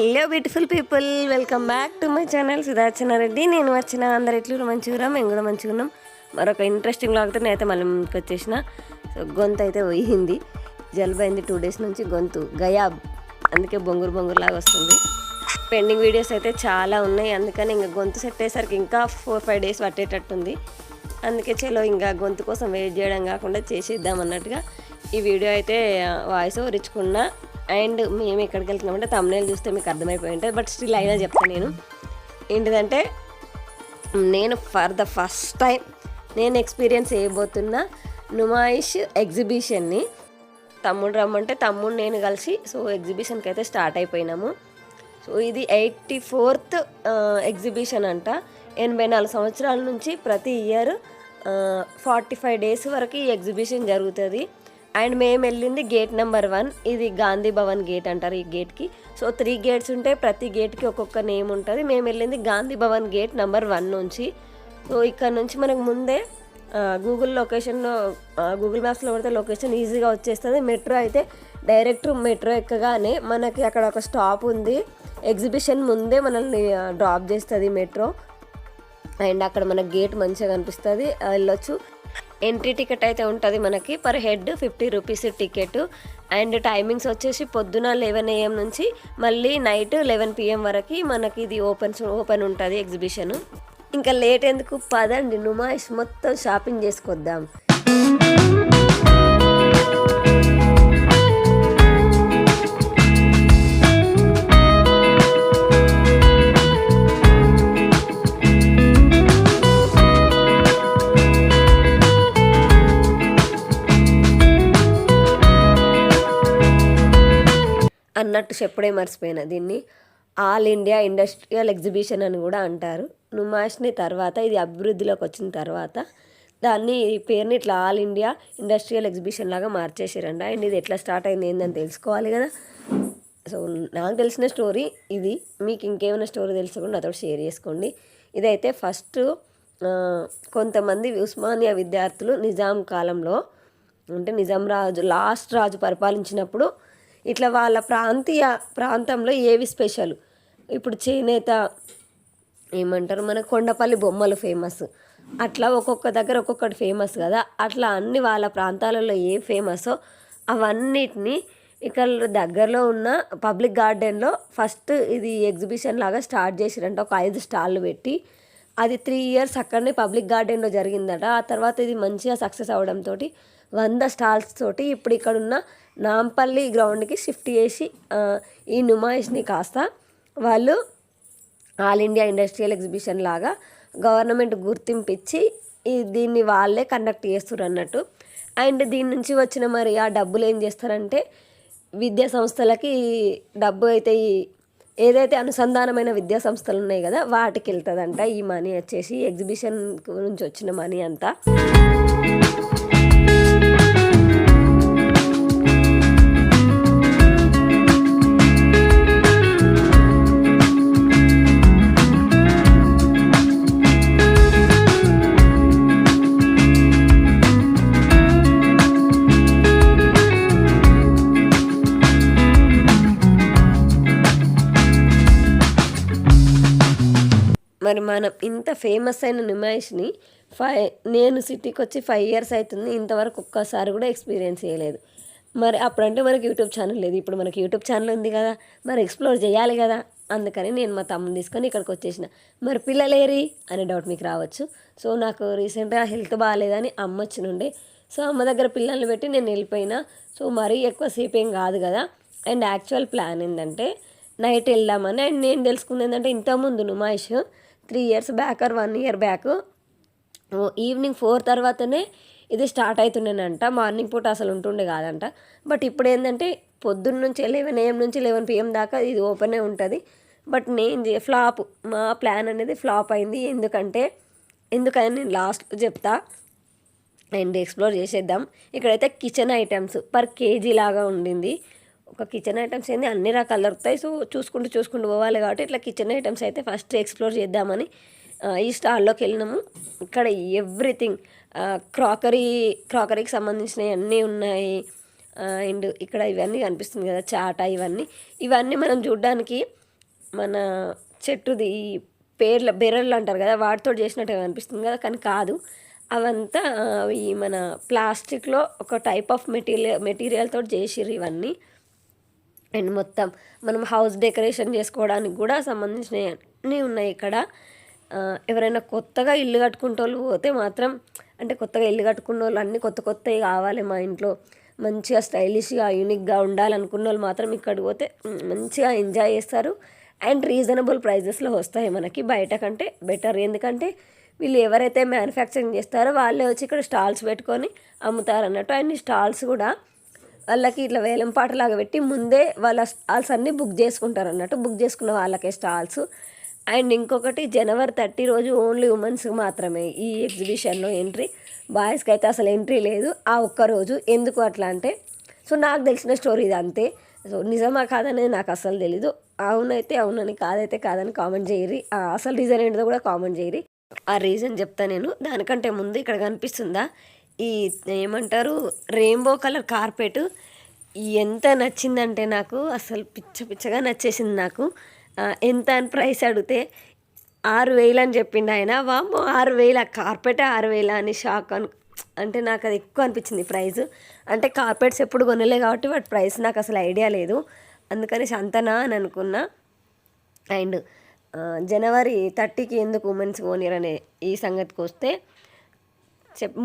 Hello beautiful people, welcome back to my channel Sudarshana Reddy. నేను వచ్చిన అందరు ఎట్లు మంచిగా, మేము కూడా మంచిగా ఉన్నాం. మరొక ఇంట్రెస్టింగ్ లాగితే నేనైతే మళ్ళీ ముందుకు వచ్చేసిన. సో గొంతు అయితే పోయింది, జలుబు అయింది 2 days నుంచి, గొంతు గయాబ్, అందుకే బొంగురు లాగా వస్తుంది. పెండింగ్ వీడియోస్ అయితే చాలా ఉన్నాయి, అందుకని ఇంకా గొంతు సెట్ అయ్యేసరికి ఇంకా 4-5 days పట్టేటట్టుంది. అందుకే చలో ఇంకా గొంతు కోసం వెయిట్ చేయడం కాకుండా చేసేద్దాం అన్నట్టుగా ఈ వీడియో అయితే వాయిస్ ఓవర్ ఇచ్చుకున్నా. అండ్ మేము ఎక్కడికి వెళ్తున్నామంటే తమ్నేల్ చూస్తే మీకు అర్థమైపోయి ఉంటుంది, బట్ స్టిల్ అయినా చెప్తాను. నేను ఏంటిదంటే, నేను ఫర్ ద ఫస్ట్ టైం నేను ఎక్స్పీరియన్స్ చేయబోతున్న నుమాయిష్ ఎగ్జిబిషన్ని. తమ్ముడు రమ్మంటే తమ్ముడు నేను కలిసి సో ఎగ్జిబిషన్కి అయితే స్టార్ట్ అయిపోయినాము. సో ఇది 84th ఎగ్జిబిషన్ అంట. 84 సంవత్సరాల నుంచి ప్రతి ఇయర్ 45 days వరకు ఈ ఎగ్జిబిషన్ జరుగుతుంది. అండ్ మేము వెళ్ళింది గేట్ నెంబర్ 1. ఇది గాంధీ భవన్ గేట్ అంటారు ఈ గేట్కి. సో 3 gates ఉంటాయి, ప్రతి గేట్కి ఒక్కొక్క నేమ్ ఉంటుంది. మేము వెళ్ళింది గాంధీ భవన్ గేట్ నెంబర్ 1 నుంచి. సో ఇక్కడ నుంచి మనకు ముందే గూగుల్ లొకేషన్లో గూగుల్ మ్యాప్స్లో పడితే లొకేషన్ ఈజీగా వచ్చేస్తుంది. మెట్రో అయితే డైరెక్ట్ మెట్రో ఎక్కగానే మనకి అక్కడ ఒక స్టాప్ ఉంది, ఎగ్జిబిషన్ ముందే మనల్ని డ్రాప్ చేస్తుంది మెట్రో. అండ్ అక్కడ మనకు గేట్ మంచిగా కనిపిస్తుంది, వెళ్ళొచ్చు. ఎంట్రీ టికెట్ అయితే ఉంటుంది మనకి, per head 50 rupees ticket. And timings వచ్చేసి పొద్దున 11 AM నుంచి మళ్ళీ నైట్ 11 PM వరకు మనకి ఇది ఓపెన్ ఉంటుంది ఎగ్జిబిషన్. ఇంకా లేట్ ఎందుకు, పదండి నుమాయిష్ మొత్తం షాపింగ్ చేసుకొద్దాం. అన్నట్టు చెప్పుడే మర్చిపోయినా, దీన్ని ఆల్ ఇండియా ఇండస్ట్రియల్ ఎగ్జిబిషన్ అని కూడా అంటారు. నుమాయిష్ని తర్వాత ఇది అభివృద్ధిలోకి వచ్చిన తర్వాత దాన్ని పేరుని ఇట్లా ఆల్ ఇండియా ఇండస్ట్రియల్ ఎగ్జిబిషన్ లాగా మార్చేసారంట. అండ్ ఇది ఎట్లా స్టార్ట్ అయింది ఏందని తెలుసుకోవాలి కదా. సో నాకు తెలిసిన స్టోరీ ఇది, మీకు ఇంకేమైనా స్టోరీ తెలుసుకుంటే నాతో షేర్ చేసుకోండి. ఇదైతే ఫస్ట్ కొంతమంది ఉస్మానియా విద్యార్థులు నిజాం కాలంలో, అంటే నిజాం రాజు లాస్ట్ రాజు పరిపాలించినప్పుడు ఇట్లా వాళ్ళ ప్రాంతంలో ఏవి స్పెషల్, ఇప్పుడు చేనేత ఏమంటారు, మన కొండపల్లి బొమ్మలు ఫేమస్, అట్లా ఒక్కొక్క దగ్గర ఒక్కొక్కటి ఫేమస్ కదా. అట్లా అన్ని వాళ్ళ ప్రాంతాలలో ఏ ఫేమసో అవన్నిటిని ఇక్కడ దగ్గరలో ఉన్న పబ్లిక్ గార్డెన్లో ఫస్ట్ ఇది ఎగ్జిబిషన్ లాగా స్టార్ట్ చేసిరంట. ఒక 5 స్టాళ్ళు పెట్టి అది 3 years అక్కడనే పబ్లిక్ గార్డెన్లో జరిగిందట. ఆ తర్వాత ఇది మంచిగా సక్సెస్ అవడంతో 100 stalls తోటి ఇప్పుడు ఇక్కడున్న నాంపల్లి గ్రౌండ్కి షిఫ్ట్ చేసి ఈ నుమాయిష్ని కాస్త వాళ్ళు ఆల్ ఇండియా ఇండస్ట్రియల్ ఎగ్జిబిషన్ లాగా గవర్నమెంట్ గుర్తింపిచ్చి దీన్ని వాళ్ళే కండక్ట్ చేస్తారు అన్నట్టు. అండ్ దీని నుంచి వచ్చిన మరి ఆ డబ్బులు ఏం చేస్తారంటే విద్యా సంస్థలకి డబ్బు అయితే ఏదైతే అనుసంధానమైన విద్యా సంస్థలు ఉన్నాయి కదా వాటికి వెళ్తుందంట. ఈ మనీ వచ్చేసి ఎగ్జిబిషన్ నుంచి వచ్చిన మనీ అంతా. మరి మనం ఇంత ఫేమస్ అయిన నుమాయిష్ని నేను సిటీకి వచ్చి 5 years అవుతుంది, ఇంతవరకు ఒక్కసారి కూడా ఎక్స్పీరియన్స్ చేయలేదు. మరి అప్పుడంటే మనకి యూట్యూబ్ ఛానల్ లేదు, ఇప్పుడు మనకి యూట్యూబ్ ఛానల్ ఉంది కదా, మరి ఎక్స్ప్లోర్ చేయాలి కదా. అందుకని నేను మా తమ్ముని తీసుకొని ఇక్కడికి వచ్చేసిన. మరి పిల్లలేరి అనే డౌట్ మీకు రావచ్చు. సో నాకు రీసెంట్గా హెల్త్ బాగాలేదని అమ్మ వచ్చినుండే, సో అమ్మ దగ్గర పిల్లల్ని పెట్టి నేను వెళ్ళిపోయినా. సో మరీ ఎక్కువసేపు ఏం కాదు కదా. అండ్ యాక్చువల్ ప్లాన్ ఏంటంటే నైట్ వెళ్దామని. అండ్ నేను తెలుసుకుంది ఏంటంటే ఇంతకుముందు Numaish 3 years back or 1 year back evening 4 తర్వాతనే ఇది స్టార్ట్ అవుతుండేనంట, మార్నింగ్ పూట అసలు ఉంటుండే కాదంట. బట్ ఇప్పుడు ఏంటంటే పొద్దున్న నుంచి 11 AM నుంచి 11 PM దాకా ఇది ఓపెనే ఉంటుంది. బట్ ఫ్లాప్, మా ప్లాన్ అనేది ఫ్లాప్ అయింది. ఎందుకని నేను లాస్ట్ చెప్తా. అండ్ ఎక్స్ప్లోర్ చేసేద్దాం. ఇక్కడైతే కిచెన్ ఐటమ్స్ పర్ కేజీ లాగా ఉండింది. ఒక కిచెన్ ఐటమ్స్ ఏంది అన్ని రకాలు దొరుకుతాయి. సో చూసుకుంటూ పోవాలి కాబట్టి ఇట్లా కిచెన్ ఐటమ్స్ అయితే ఫస్ట్ ఎక్స్ప్లోర్ చేద్దామని ఈ స్టాల్లోకి వెళ్ళినాము. ఇక్కడ ఎవ్రీథింగ్ క్రాకరీకి సంబంధించినవి అన్నీ ఉన్నాయి. అండ్ ఇక్కడ ఇవన్నీ కనిపిస్తుంది కదా చాట, ఇవన్నీ మనం చూడడానికి మన చెట్టుది బెరళ్ళు అంటారు కదా, వాటితో చేసినట్టుగా అనిపిస్తుంది కదా, కానీ కాదు. అవంతా ఈ మన ప్లాస్టిక్‌లో ఒక టైప్ ఆఫ్ మెటీరియల్‌తోటి చేసిర్రు ఇవన్నీ. అండ్ మొత్తం మనం హౌస్ డెకరేషన్ చేసుకోవడానికి కూడా సంబంధించినవి అన్నీ ఉన్నాయి ఇక్కడ. ఎవరైనా కొత్తగా ఇల్లు కట్టుకుంటోళ్ళు పోతే మాత్రం, అంటే కొత్తగా ఇల్లు కట్టుకున్నోళ్ళు అన్నీ కొత్త కొత్తవి కావాలి మా ఇంట్లో, మంచిగా స్టైలిష్‌గా యూనిక్‌గా ఉండాలనుకున్నోళ్ళు మాత్రం ఇక్కడికి పోతే మంచిగా ఎంజాయ్ చేస్తారు. అండ్ రీజనబుల్ ప్రైజెస్‌లో వస్తాయి మనకి, బయట కంటే బెటర్. ఎందుకంటే వీళ్ళు ఎవరైతే మ్యానుఫ్యాక్చరింగ్ చేస్తారో వాళ్ళే వచ్చి ఇక్కడ స్టాల్స్ పెట్టుకొని అమ్ముతారన్నట్టు. అండ్ ఈ స్టాల్స్ కూడా వాళ్ళకి ఇట్లా వేలం పాటలాగా పెట్టి ముందే వాళ్ళ స్టాల్స్ అన్నీ బుక్ చేసుకుంటారు అన్నట్టు. బుక్ చేసుకున్న వాళ్ళకే స్టాల్స్. అండ్ ఇంకొకటి జనవరి 30 రోజు ఓన్లీ ఉమెన్స్కి మాత్రమే ఈ ఎగ్జిబిషన్లో ఎంట్రీ. బాయ్స్కి అయితే అసలు ఎంట్రీ లేదు ఆ ఒక్కరోజు. ఎందుకు అట్లా అంటే, సో నాకు తెలిసిన స్టోరీ ఇది అంతే. సో నిజమా కాదనేది నాకు అసలు తెలీదు. అవునైతే అవునని, కాదైతే కాదని కామెంట్ చేయరి. అసలు రీజన్ ఏంటో కూడా కామెంట్ చేయరి. ఆ రీజన్ చెప్తా నేను. దానికంటే ముందు ఇక్కడ కనిపిస్తుందా ఈ ఏమంటారు రెయిన్బో కలర్ కార్పెట్, ఎంత నచ్చిందంటే నాకు అసలు పిచ్చగా నచ్చేసింది నాకు. ఎంత అని ప్రైస్ అడిగితే 6,000 అని చెప్పిండు ఆయన. వామ్మో 6,000 కార్పెటే 6,000 అని షాక్ అంటే నాకు అది ఎక్కువ అనిపించింది ప్రైస్. అంటే కార్పెట్స్ ఎప్పుడు కొనలే కాబట్టి వాటి ప్రైస్ నాకు అసలు ఐడియా లేదు, అందుకని అంతనా అని అనుకున్నా. అండ్ జనవరి 30కి ఎందుకు ఉమెన్స్ ఓనియర్ అనే ఈ సంగతికి వస్తే,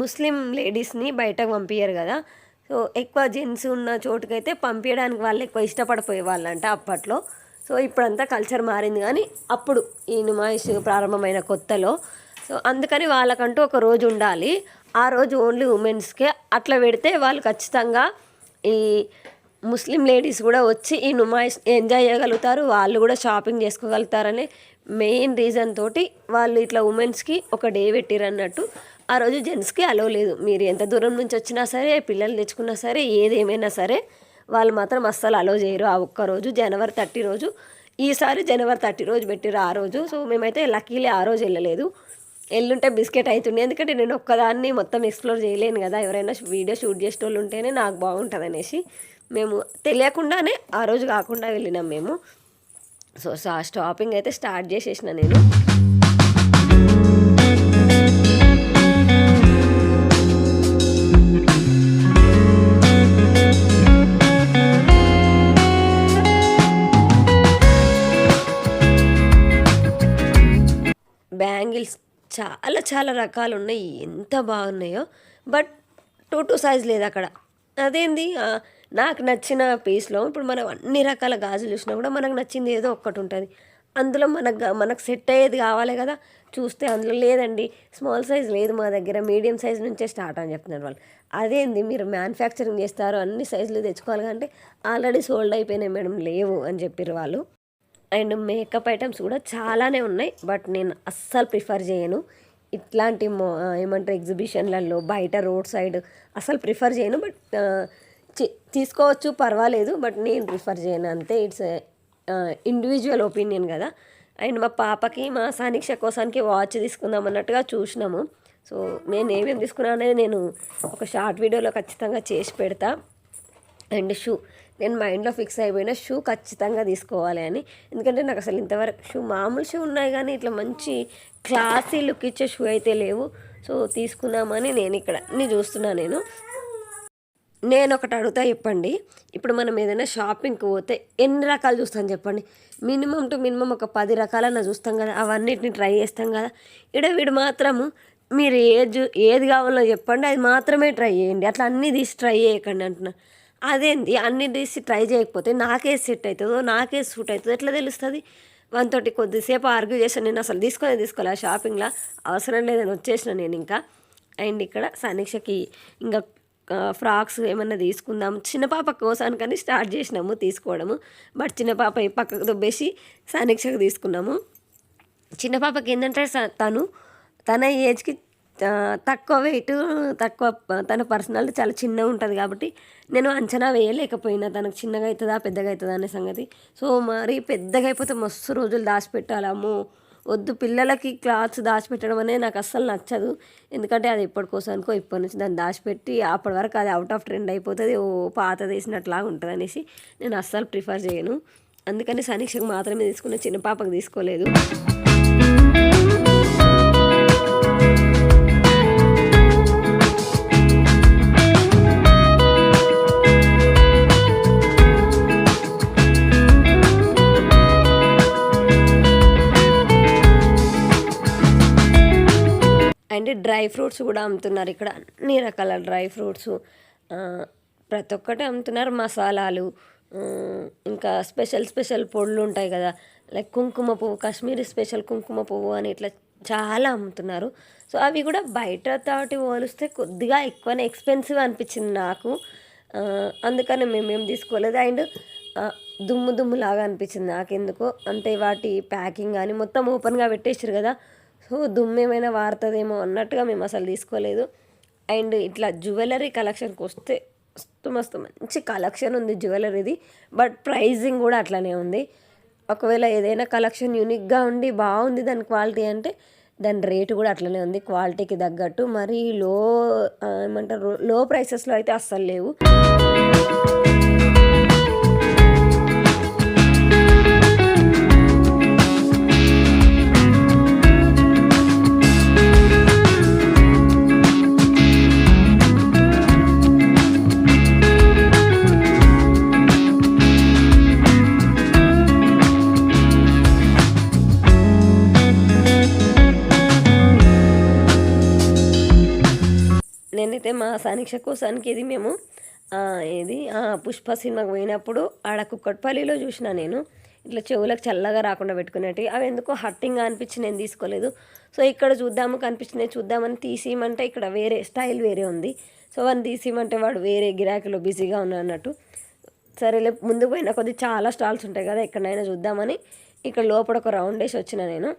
ముస్లిం లేడీస్ని బయటకు పంపించారు కదా, సో ఎక్కువ జెంట్స్ ఉన్న చోటుకైతే పంపించడానికి వాళ్ళు ఎక్కువ ఇష్టపడిపోయే వాళ్ళంట అప్పట్లో. సో ఇప్పుడంతా కల్చర్ మారింది, కానీ అప్పుడు ఈ నుమాయిష్ ప్రారంభమైన కొత్తలో సో అందుకని వాళ్ళకంటూ ఒక రోజు ఉండాలి. ఆ రోజు ఓన్లీ ఉమెన్స్కే అట్లా పెడితే వాళ్ళు ఖచ్చితంగా ఈ ముస్లిం లేడీస్ కూడా వచ్చి ఈ నుమాయిష్ ఎంజాయ్ చేయగలుగుతారు, వాళ్ళు కూడా షాపింగ్ చేసుకోగలుగుతారనే మెయిన్ రీజన్ తోటి వాళ్ళు ఇట్లా ఉమెన్స్కి ఒక డే పెట్టిరు అన్నట్టు. ఆ రోజు జెంట్స్కి అలో లేదు. మీరు ఎంత దూరం నుంచి వచ్చినా సరే, పిల్లలు తెచ్చుకున్నా సరే, ఏదేమైనా సరే వాళ్ళు మాత్రం అస్సలు అలో చేయరు ఆ ఒక్కరోజు, జనవరి 30 రోజు. ఈసారి జనవరి 30 రోజు పెట్టిరు ఆ రోజు. సో మేమైతే లక్కీలీ ఆ రోజు వెళ్ళలేదు. ఎల్లుంటే బిస్కెట్ అవుతుంది, ఎందుకంటే నేను ఒక్కదాన్ని మొత్తం ఎక్స్ప్లోర్ చేయలేను కదా, ఎవరైనా వీడియో షూట్ చేసేటోళ్ళు ఉంటేనే నాకు బాగుంటుంది అనేసి మేము తెలియకుండానే ఆ రోజు కాకుండా వెళ్ళినాం మేము. సో షాపింగ్ అయితే స్టార్ట్ చేసేసిన నేను. బ్యాంగిల్స్ చాలా రకాలు ఉన్నాయి, ఎంత బాగున్నాయో. బట్ 2 సైజ్ లేదు అక్కడ. అదేంది నాకు నచ్చిన పీస్లో ఇప్పుడు మనం అన్ని రకాల గాజులు చూసినా కూడా మనకు నచ్చింది ఏదో ఒక్కటి ఉంటుంది. అందులో మనకు సెట్ అయ్యేది కావాలి కదా. చూస్తే అందులో లేదండి, స్మాల్ సైజ్ లేదు మా దగ్గర, మీడియం సైజ్ నుంచే స్టార్ట్ అని చెప్తున్నారు వాళ్ళు. అదేంది మీరు మ్యానుఫ్యాక్చరింగ్ చేస్తారు అన్ని సైజులు తెచ్చుకోవాలి అంటే, ఆల్రెడీ సోల్డ్ అయిపోయినాయి మేడం, లేవు అని చెప్పారు వాళ్ళు. అండ్ మేకప్ ఐటమ్స్ కూడా చాలానే ఉన్నాయి, బట్ నేను అస్సలు ప్రిఫర్ చేయను ఇట్లాంటి ఏమంటారు ఎగ్జిబిషన్లలో, బయట రోడ్ సైడ్ అసలు ప్రిఫర్ చేయను. బట్ తీసుకోవచ్చు పర్వాలేదు, బట్ నేను ప్రిఫర్ చేయను అంతే. ఇట్స్ ఇండివిజువల్ ఒపీనియన్ కదా. అండ్ మా పాపకి మా సానిక్ష కోసానికి వాచ్ తీసుకుందాం అన్నట్టుగా చూసినాము. సో నేను ఏమేమి తీసుకున్నా అనేది నేను ఒక షార్ట్ వీడియోలో ఖచ్చితంగా చేసి పెడతా. అండ్ షూ, నేను మైండ్లో ఫిక్స్ అయిపోయిన షూ ఖచ్చితంగా తీసుకోవాలి అని. ఎందుకంటే నాకు అసలు ఇంతవరకు షూ, మామూలు షూ ఉన్నాయి కానీ ఇట్లా మంచి క్లాసీ లుక్ ఇచ్చే షూ అయితే లేవు. సో తీసుకుందామని నేను ఇక్కడ అన్నీ చూస్తున్నా. నేను ఒకటి అడుగుతా చెప్పండి, ఇప్పుడు మనం ఏదైనా షాపింగ్కి పోతే ఎన్ని రకాలు చూస్తాం చెప్పండి? మినిమం టు మినిమం ఒక 10 రకాలన్నా చూస్తాం కదా, అవన్నిటిని ట్రై చేస్తాం కదా. వీడు మాత్రము మీరు ఏది కావాలో చెప్పండి, అది మాత్రమే ట్రై చేయండి, అట్లా అన్నీ తీసి ట్రై చేయకండి అంటున్నా. అదేంది అన్ని తీసి ట్రై చేయకపోతే నాకే సెట్ అవుతుందో, నాకే సూట్ అవుతుందో ఎట్లా తెలుస్తుంది? వానితోటి కొద్దిసేపు ఆర్గ్యూ చేశాను. నేను అసలు తీసుకోలే షాపింగ్లో, అవసరం లేదని వచ్చేసిన నేను ఇంకా. అండ్ ఇక్కడ సనీక్షకి ఇంకా ఫ్రాక్స్ ఏమన్నా తీసుకుందాం, చిన్న పాప కోసానికని స్టార్ట్ చేసినాము తీసుకోవడము. బట్ చిన్న పాప పక్కకు దొబ్బేసి సనీక్షకు తీసుకున్నాము. చిన్న పాపకి ఏంటంటే తన ఏజ్కి తక్కువ వెయిట్, తన పర్సనాలిటీ చాలా చిన్నగా ఉంటుంది కాబట్టి నేను అంచనా వేయలేకపోయినా తనకు చిన్నగా అవుతుందా పెద్దగా అవుతుందా అనే సంగతి. సో మరి పెద్దగా అయిపోతే మస్తు రోజులు దాచిపెట్టాలమ్మో, వద్దు. పిల్లలకి క్లాత్స్ దాచిపెట్టడం అనేది నాకు అస్సలు నచ్చదు. ఎందుకంటే అది ఎప్పటికోసానికో ఇప్పటి నుంచి దాన్ని దాచిపెట్టి అప్పటి వరకు అది అవుట్ ఆఫ్ ట్రెండ్ అయిపోతుంది, పాత వేసినట్లా ఉంటుంది అనేసి నేను అస్సలు ప్రిఫర్ చేయను. అందుకని సనీక్షకు మాత్రమే తీసుకున్న, చిన్న పాపకు తీసుకోలేదు. అండ్ డ్రై ఫ్రూట్స్ కూడా అమ్ముతున్నారు ఇక్కడ, అన్ని రకాల డ్రై ఫ్రూట్స్ ప్రతి ఒక్కటి అమ్ముతున్నారు. మసాలాలు, ఇంకా స్పెషల్ పొడులు ఉంటాయి కదా, లైక్ కుంకుమ పువ్వు, కాశ్మీరీ స్పెషల్ కుంకుమ పువ్వు అని ఇట్లా చాలా అమ్ముతున్నారు. సో అవి కూడా బయట తోటి పోలిస్తే కొద్దిగా ఎక్కువనే ఎక్స్పెన్సివ్ అనిపించింది నాకు, అందుకని మేమేం తీసుకోలేదు. అండ్ దుమ్ము లాగా అనిపించింది నాకెందుకో, అంటే వాటి ప్యాకింగ్ కానీ మొత్తం ఓపెన్గా పెట్టేసారు కదా, సో దుమ్ము ఏమైనా వారుతుందేమో అన్నట్టుగా మేము అసలు తీసుకోలేదు. అండ్ ఇట్లా జ్యువెలరీ కలెక్షన్కి వస్తే మస్తు మంచి కలెక్షన్ ఉంది జ్యువెలరీది, బట్ ప్రైజింగ్ కూడా అట్లానే ఉంది. ఒకవేళ ఏదైనా కలెక్షన్ యూనిక్గా ఉండి బాగుంది దాని క్వాలిటీ అంటే దాని రేటు కూడా అట్లనే ఉంది, క్వాలిటీకి తగ్గట్టు. మరీ ఏమంటారు లో ప్రైసెస్లో అయితే అస్సలు లేవు. నేనైతే మా సనీక్ష కోసానికి ఇది మేము పుష్ప సినిమాకి పోయినప్పుడు ఆడ కుక్కట్పల్లిలో చూసిన నేను, ఇట్లా చెవులకు చల్లగా రాకుండా పెట్టుకునేవి. అవి ఎందుకో హట్టింగ్గా అనిపించి నేను తీసుకోలేదు. సో ఇక్కడ చూద్దామని తీసిమంటే ఇక్కడ వేరే స్టైల్ వేరే ఉంది. సో వాడిని తీసిమంటే వాడు వేరే గిరాకీలో బిజీగా ఉన్నాడు అన్నట్టు. సరేలే ముందుకు పోయిన కొద్ది చాలా స్టాల్స్ ఉంటాయి కదా, ఎక్కడైనా చూద్దామని ఇక్కడ లోపల ఒక రౌండ్ వేసి వచ్చిన నేను.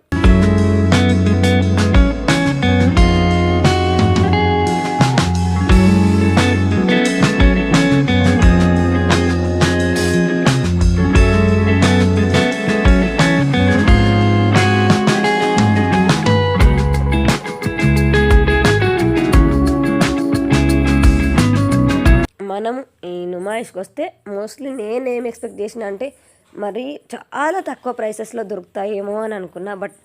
మనం ఈ నుమాయిష్కి వస్తే మోస్ట్లీ నేనేం ఎక్స్పెక్ట్ చేసిన అంటే మరి చాలా తక్కువ ప్రైసెస్లో దొరుకుతాయేమో అని అనుకున్నా, బట్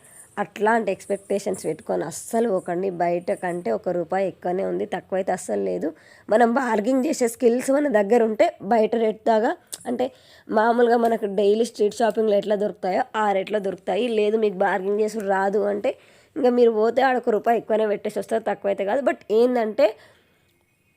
అట్లాంటి ఎక్స్పెక్టేషన్స్ పెట్టుకొని అస్సలు పోకండి. బయట కంటే ₹1 ఎక్కువనే ఉంది, తక్కువైతే అస్సలు లేదు. మనం బార్గింగ్ చేసే స్కిల్స్ మన దగ్గర ఉంటే బయట రేట్ దాకా, అంటే మామూలుగా మనకు డైలీ స్ట్రీట్ షాపింగ్లో ఎట్లా దొరుకుతాయో ఆ రేట్లో దొరుకుతాయి. లేదు మీకు బార్గింగ్ చేసి రాదు అంటే ఇంకా మీరు పోతే ఆడ ₹1 ఎక్కువనే పెట్టేసి వస్తారు, తక్కువైతే కాదు. బట్ ఏంటంటే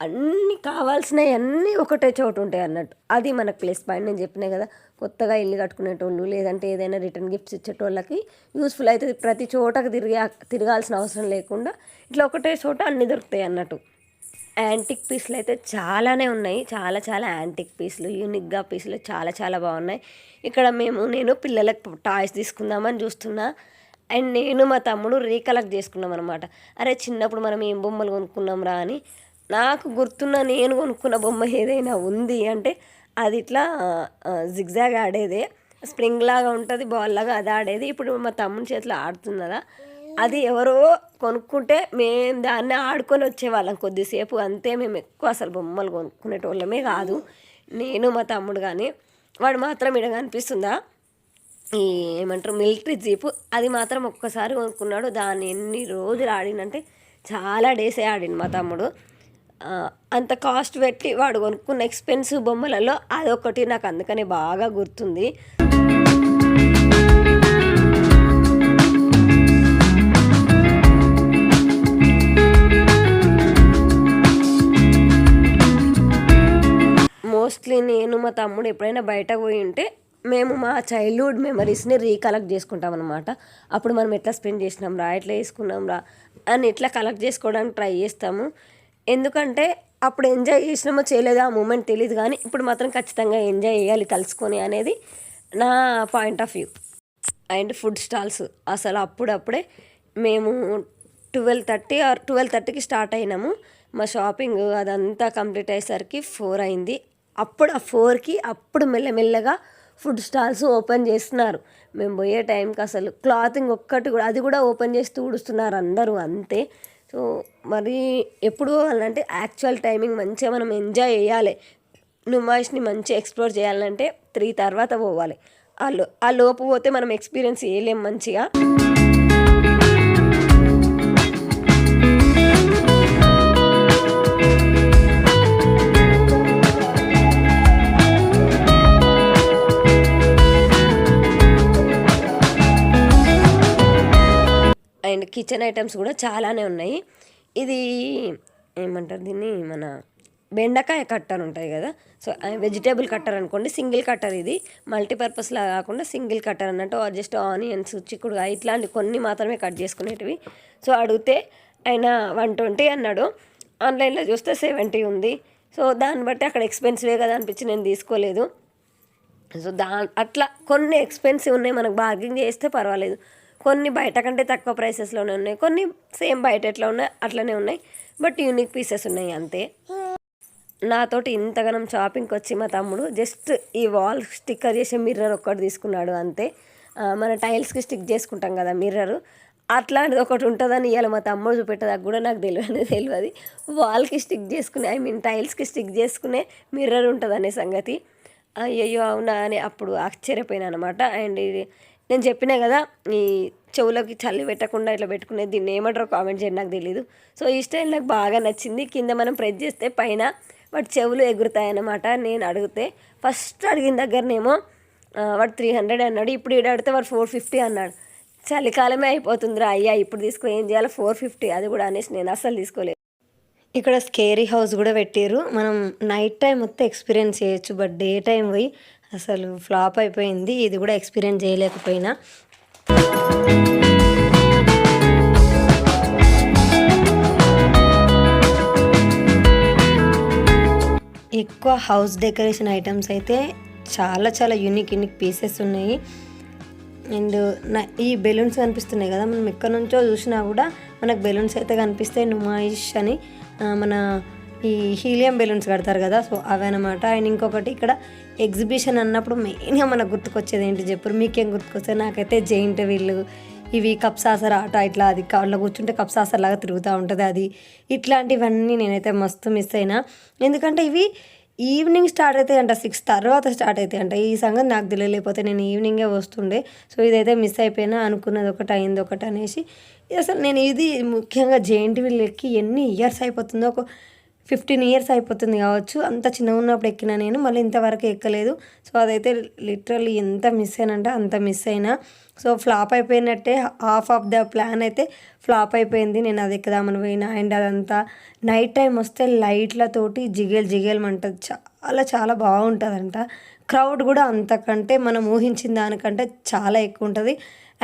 అన్నీ కావాల్సినవి అన్నీ ఒకటే చోటు ఉంటాయి అన్నట్టు, అది మనకు ప్లస్ పాయింట్. నేను చెప్పినా కదా, కొత్తగా ఇల్లు కట్టుకునేటోళ్ళు లేదంటే ఏదైనా రిటర్న్ గిఫ్ట్స్ ఇచ్చేటోళ్ళకి యూస్ఫుల్ అవుతుంది. ప్రతి చోటకి తిరగాల్సిన అవసరం లేకుండా ఇట్లా ఒకటే చోట అన్నీ దొరుకుతాయి అన్నట్టు. యాంటిక్ పీస్లు అయితే చాలానే ఉన్నాయి, చాలా యాంటిక్ పీస్లు, యూనిక్గా పీస్లు చాలా బాగున్నాయి. ఇక్కడ నేను పిల్లలకు టాయ్స్ తీసుకుందామని చూస్తున్నా. అండ్ నేను మా తమ్ముడు రీకలెక్ట్ చేసుకున్నాం అనమాట. అరే చిన్నప్పుడు మనం ఏం బొమ్మలు కొనుక్కున్నాం రా అని. నాకు గుర్తున్న నేను కొనుక్కున్న బొమ్మ ఏదైనా ఉంది అంటే అది ఇట్లా జిగ్జాగ్ ఆడేదే, స్ప్రింగ్ లాగా ఉంటుంది, బాల్ లాగా అది ఆడేది. ఇప్పుడు మా తమ్ముని చేతిలో ఆడుతున్నదా, అది ఎవరో కొనుక్కుంటే మేము దాన్ని ఆడుకొని వచ్చేవాళ్ళం కొద్దిసేపు అంతే. మేము ఎక్కువ అసలు బొమ్మలు కొనుక్కునేటోళ్ళమే కాదు, నేను మా తమ్ముడు. కానీ వాడు మాత్రం ఇడ కనిపిస్తుందా ఈ ఏమంటారు మిలిటరీ జీపు, అది మాత్రం ఒక్కసారి కొనుక్కున్నాడు. దాన్ని ఎన్ని రోజులు ఆడినంటే చాలా డేసే ఆడిండు మా తమ్ముడు. అంత కాస్ట్ పెట్టి వాడు కొనుక్కున్న ఎక్స్పెన్సివ్ బొమ్మలలో అదొకటి నాకు అందుకనే బాగా గుర్తుంది. మోస్ట్లీ నేను మా తమ్ముడు ఎప్పుడైనా బయటకు పోయి ఉంటే మేము మా చైల్డ్హుడ్ మెమరీస్ని రీకలెక్ట్ చేసుకుంటాం అనమాట. అప్పుడు మనం ఎట్లా స్పెండ్ చేసినాం రా, ఎట్లా వేసుకున్నాం రా అని ఎట్లా కలెక్ట్ చేసుకోవడానికి ట్రై చేస్తాము. ఎందుకంటే అప్పుడు ఎంజాయ్ చేసినామో చేయలేదో ఆ మూమెంట్ తెలియదు, కానీ ఇప్పుడు మాత్రం ఖచ్చితంగా ఎంజాయ్ చేయాలి కలుసుకొని అనేది నా point of view. And food stalls అసలు అప్పుడప్పుడే మేము 12:30కి స్టార్ట్ అయినాము. మా షాపింగ్ అదంతా కంప్లీట్ అయ్యేసరికి 4 అయింది. అప్పుడు ఆ 4కి మెల్లమెల్లగా ఫుడ్ స్టాల్స్ ఓపెన్ చేస్తున్నారు. మేము పోయే టైంకి అసలు క్లాతింగ్ ఒక్కటి కూడా, అది కూడా ఓపెన్ చేసి తుడుస్తున్నారు అందరూ అంతే. సో మరి ఎప్పుడు పోవాలంటే యాక్చువల్ టైమింగ్ మంచిగా మనం ఎంజాయ్ చేయాలి, నుమాయిష్ని మంచిగా ఎక్స్ప్లోర్ చేయాలంటే 3 తర్వాత పోవాలి. ఆ లోపు పోతే మనం ఎక్స్పీరియన్స్ చేయలేం మంచిగా. అండ్ కిచెన్ ఐటమ్స్ కూడా చాలానే ఉన్నాయి. ఇది ఏమంటారు దీన్ని, మన బెండకాయ కట్టర్ ఉంటాయి కదా, సో వెజిటేబుల్ కట్టర్ అనుకోండి, సింగిల్ కట్టర్. ఇది మల్టీపర్పస్లా కాకుండా సింగిల్ కట్టర్ అన్నట్టు, జస్ట్ ఆనియన్స్, చిక్కుడుగా ఇట్లాంటి కొన్ని మాత్రమే కట్ చేసుకునేటివి. సో అడిగితే ఆయన 120 అన్నాడు, ఆన్లైన్లో చూస్తే 70 ఉంది. సో దాన్ని బట్టి అక్కడ ఎక్స్పెన్సివే కదా అనిపించి నేను తీసుకోలేదు. సో అట్లా కొన్ని ఎక్స్పెన్సివ్ ఉన్నాయి, మనకు బార్గెనింగ్ చేస్తే పర్వాలేదు. కొన్ని బయట కంటే తక్కువ ప్రైసెస్లోనే ఉన్నాయి, కొన్ని సేమ్ బయట ఎట్లా ఉన్నాయి అట్లనే ఉన్నాయి, బట్ యూనిక్ పీసెస్ ఉన్నాయి అంతే. నాతోటి ఇంతగానం షాపింగ్కి వచ్చి మా తమ్ముడు జస్ట్ ఈ వాల్ స్టిక్కర్ చేసే మిర్రర్ ఒక్కటి తీసుకున్నాడు అంతే. మన టైల్స్కి స్టిక్ చేసుకుంటాం కదా మిర్రరు, అట్లాంటిది ఒకటి ఉంటుందని ఇవాళ మా తమ్ముడు చూపెట్టదాకా కూడా నాకు తెలియదు. వాల్కి స్టిక్ చేసుకునే, టైల్స్కి స్టిక్ చేసుకునే మిర్రర్ ఉంటుందనే సంగతి అయ్యయ్యో అవునా అని అప్పుడు ఆశ్చర్యపోయినా అనమాట. అండ్ ఇది నేను చెప్పినా కదా, ఈ చెవులకి చల్లి పెట్టకుండా ఇట్లా పెట్టుకునేది, దీన్ని ఏమంటారో కామెంట్ చేయండి, నాకు తెలీదు. సో ఈ స్టైల్ నాకు బాగా నచ్చింది. కింద మనం ప్రెస్ చేస్తే పైన వాటి చెవులు ఎగురుతాయన్నమాట. నేను అడిగితే ఫస్ట్ అడిగిన దగ్గరనేమో వాడు 300 అన్నాడు, ఇప్పుడు ఈడ అడిగితే వాడు 450 అన్నాడు. చలికాలమే అయిపోతుందిరా అయ్యా, ఇప్పుడు తీసుకుని ఏం చేయాలి 450, అది కూడా అనేసి నేను అస్సలు తీసుకోలేదు. ఇక్కడ స్కేరీ హౌస్ కూడా పెట్టారు, మనం నైట్ టైం మొత్తం ఎక్స్పీరియన్స్ చేయొచ్చు, బట్ డే టైం పోయి అసలు ఫ్లాప్ అయిపోయింది. ఇది కూడా ఎక్స్పీరియన్స్ చేయలేకపోయినా. ఎక్కువ హౌస్ డెకరేషన్ ఐటమ్స్ అయితే చాలా యూనిక్ పీసెస్ ఉన్నాయి. అండ్ ఈ బెలూన్స్ కనిపిస్తున్నాయి కదా, మనం ఎక్కడి నుంచో చూసినా కూడా మనకు బెలూన్స్ అయితే కనిపిస్తాయి. నుమాయిష్ అని మన ఈ హీలియం బెలూన్స్ కడతారు కదా, సో అవి అనమాట. అండ్ ఇంకొకటి ఇక్కడ ఎగ్జిబిషన్ అన్నప్పుడు మెయిన్గా మనకు గుర్తుకొచ్చేది ఏంటి చెప్పరు, మీకేం గుర్తుకొస్తాయి? నాకైతే జెయింట్ వీళ్ళు, ఇవి కప్సాసర్ ఆట, ఇట్లా అది కాళ్ళలో కూర్చుంటే కప్సాసర్ లాగా తిరుగుతూ ఉంటుంది, అది ఇట్లాంటివన్నీ నేనైతే మస్తు మిస్ అయినా. ఎందుకంటే ఇవి ఈవినింగ్ స్టార్ట్ అవుతాయి అంట, 6 తర్వాత స్టార్ట్ అవుతాయి అంట. ఈ సంగతి నాకు తెలియలేకపోతే నేను ఈవినింగే వస్తుండే. సో ఇదైతే మిస్ అయిపోయినా, అనుకున్నది ఒకటి అయింది ఒకటి అనేసి. అసలు నేను ఇది ముఖ్యంగా జెయింట్ వీల్ ఎక్కి ఎన్ని ఇయర్స్ అయిపోతుందో, ఒక 15 ఇయర్స్ అయిపోతుంది కావచ్చు. అంత చిన్నగా ఉన్నప్పుడు ఎక్కినా నేను, మళ్ళీ ఇంతవరకు ఎక్కలేదు. సో అదైతే లిటరల్లీ ఎంత మిస్ అయినంటే అంత మిస్ అయినా. సో ఫ్లాప్ అయిపోయినట్టే, హాఫ్ ఆఫ్ ద ప్లాన్ అయితే ఫ్లాప్ అయిపోయింది. నేను అది ఎక్కదామని పోయినా. అండ్ అదంతా నైట్ టైం వస్తే లైట్లతోటి జిగేలమంటది, చాలా బాగుంటుందంట. క్రౌడ్ కూడా అంతకంటే మనం ఊహించిన దానికంటే చాలా ఎక్కువ ఉంటుంది.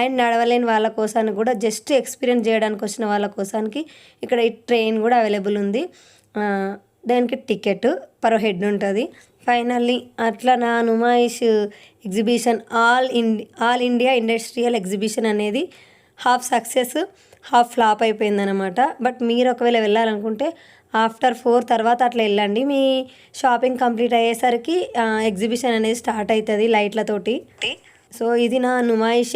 అండ్ నడవలేని వాళ్ళ కోసానికి కూడా, జస్ట్ ఎక్స్పీరియన్స్ చేయడానికి వచ్చిన వాళ్ళ కోసానికి ఇక్కడ ఈ ట్రైన్ కూడా అవైలబుల్ ఉంది. దానికి టికెట్ పర్ హెడ్ ఉంటుంది. ఫైనల్లీ అట్లా నా Numaish exhibition, all India industrial exhibition అనేది హాఫ్ సక్సెస్ హాఫ్ ఫ్లాప్ అయిపోయిందనమాట. బట్ మీరు ఒకవేళ వెళ్ళాలనుకుంటే ఆఫ్టర్ 4 తర్వాత అట్లా వెళ్ళండి. మీ షాపింగ్ కంప్లీట్ అయ్యేసరికి ఎగ్జిబిషన్ అనేది స్టార్ట్ అవుతుంది లైట్లతోటి. సో ఇది నా Numaish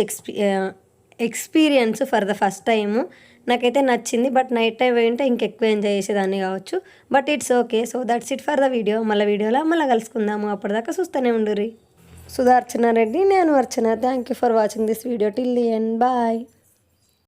experience for the first time. నాకైతే నచ్చింది, బట్ నైట్ టైం పోయింటే ఇంకెక్కువ ఎంజాయ్ చేసేదాన్ని కావచ్చు. But it's okay. So that's it for the video. మళ్ళీ వీడియోలో మళ్ళీ కలుసుకుందాము. అప్పటిదాకా చూస్తూనే ఉండుర్రి. సుధార్చన రెడ్డి, నేను Archana. Thank you for watching this video till the end. Bye.